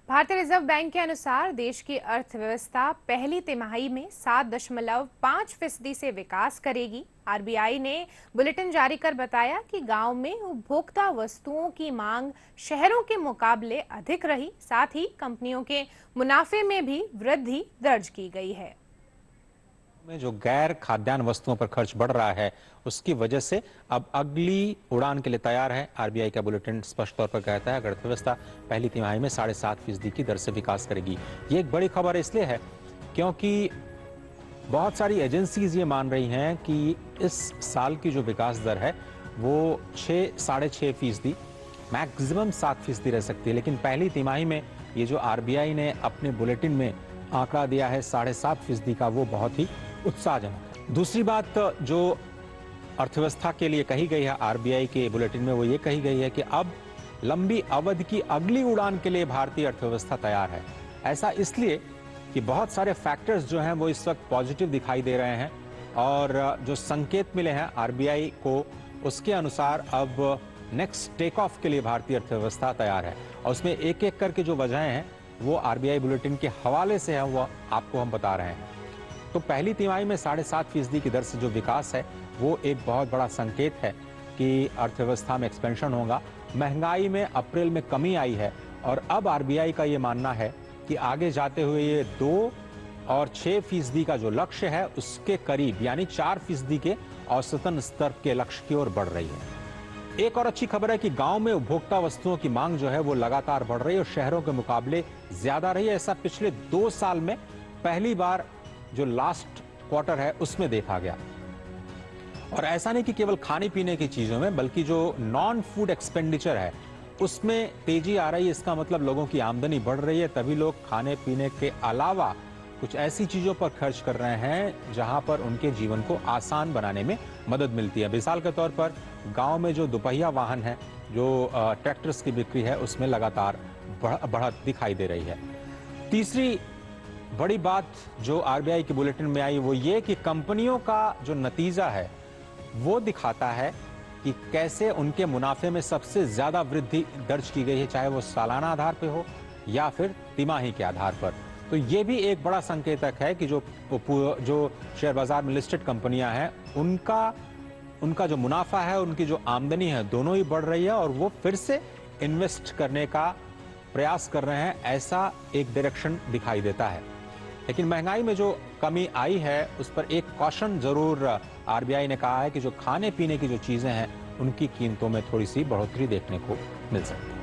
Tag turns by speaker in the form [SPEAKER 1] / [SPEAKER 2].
[SPEAKER 1] भारतीय reserve bank के अनुसार देश की अर्थव्यवस्था पहली तिमाही में 7.5% से विकास करेगी। आरबीआई ने बुलेटिन जारी कर बताया कि गांव में उपभोक्ता वस्तुओं की मांग शहरों के मुकाबले अधिक रही। साथ ही कंपनियों के मुनाफे में भी वृद्धि दर्ज की गई है।
[SPEAKER 2] में जो गैर खाद्यान्न वस्तुओं पर खर्च बढ़ रहा है, उसकी वजह से अब अगली उड़ान के लिए तैयार है। आरबीआई का बुलेटिन स्पष्ट तौर पर कहता है कि अर्थव्यवस्था पहली तिमाही में 7.5% की दर से विकास करेगी। ये एक बड़ी खबर इसलिए है क्योंकि बहुत सारी एजेंसीज ये मान रही हैं कि इस साल की जो विकास दर है वो 6-6.5%, मैक्सिमम 7% रह सकती है। लेकिन पहली तिमाही में ये जो आरबीआई ने अपने बुलेटिन में आंकड़ा दिया है 7.5% का, वो बहुत ही उत्साहजनक है। दूसरी बात जो अर्थव्यवस्था के लिए कही गई है आरबीआई के बुलेटिन में, वो ये कही गई है कि अब लंबी अवधि की अगली उड़ान के लिए भारतीय अर्थव्यवस्था तैयार है। ऐसा इसलिए कि बहुत सारे फैक्टर्स जो हैं वो इस वक्त पॉजिटिव दिखाई दे रहे हैं और जो संकेत मिले हैं आरबीआई को, उसके अनुसार अब नेक्स्ट टेक ऑफ के लिए भारतीय अर्थव्यवस्था तैयार है। और उसमें एक एक करके जो वजहें हैं वो आरबीआई बुलेटिन के हवाले से है, वो आपको हम बता रहे हैं। तो पहली तिमाही में 7.5% की दर से जो विकास है वो एक बहुत बड़ा संकेत है कि अर्थव्यवस्था में एक्सपेंशन होगा। महंगाई में अप्रैल में कमी आई है और अब आरबीआई का ये मानना है कि आगे जाते हुए ये 2 और 6% का जो लक्ष्य है उसके करीब, यानी 4% के औसतन स्तर के लक्ष्य की ओर बढ़ रही है। एक और अच्छी खबर है कि गांव में उपभोक्ता वस्तुओं की मांग जो है वो लगातार बढ़ रही है और शहरों के मुकाबले ज्यादा रही है। ऐसा पिछले 2 साल में पहली बार जो लास्ट क्वार्टर है उसमें देखा गया। और ऐसा नहीं कि केवल खाने पीने की चीजों में, बल्कि जो नॉन फूड एक्सपेंडिचर है उसमें तेजी आ रही है। इसका मतलब लोगों की आमदनी बढ़ रही है, तभी लोग खाने पीने के अलावा कुछ ऐसी चीजों पर खर्च कर रहे हैं जहां पर उनके जीवन को आसान बनाने में मदद मिलती है। मिसाल के तौर पर गांव में जो दुपहिया वाहन है, जो ट्रैक्टर्स की बिक्री है, उसमें लगातार बढ़त दिखाई दे रही है। तीसरी बड़ी बात जो आरबीआई के बुलेटिन में आई वो ये कि कंपनियों का जो नतीजा है वो दिखाता है कि कैसे उनके मुनाफे में सबसे ज्यादा वृद्धि दर्ज की गई है, चाहे वो सालाना आधार पे हो या फिर तिमाही के आधार पर। तो ये भी एक बड़ा संकेतक है कि जो शेयर बाजार में लिस्टेड कंपनियां हैं उनका जो मुनाफा है, उनकी जो आमदनी है, दोनों ही बढ़ रही है और वो फिर से इन्वेस्ट करने का प्रयास कर रहे हैं, ऐसा एक डायरेक्शन दिखाई देता है। लेकिन महंगाई में जो कमी आई है उस पर एक कॉशन जरूर आरबीआई ने कहा है कि जो खाने पीने की जो चीजें हैं उनकी कीमतों में थोड़ी सी बढ़ोतरी देखने को मिल सकती है।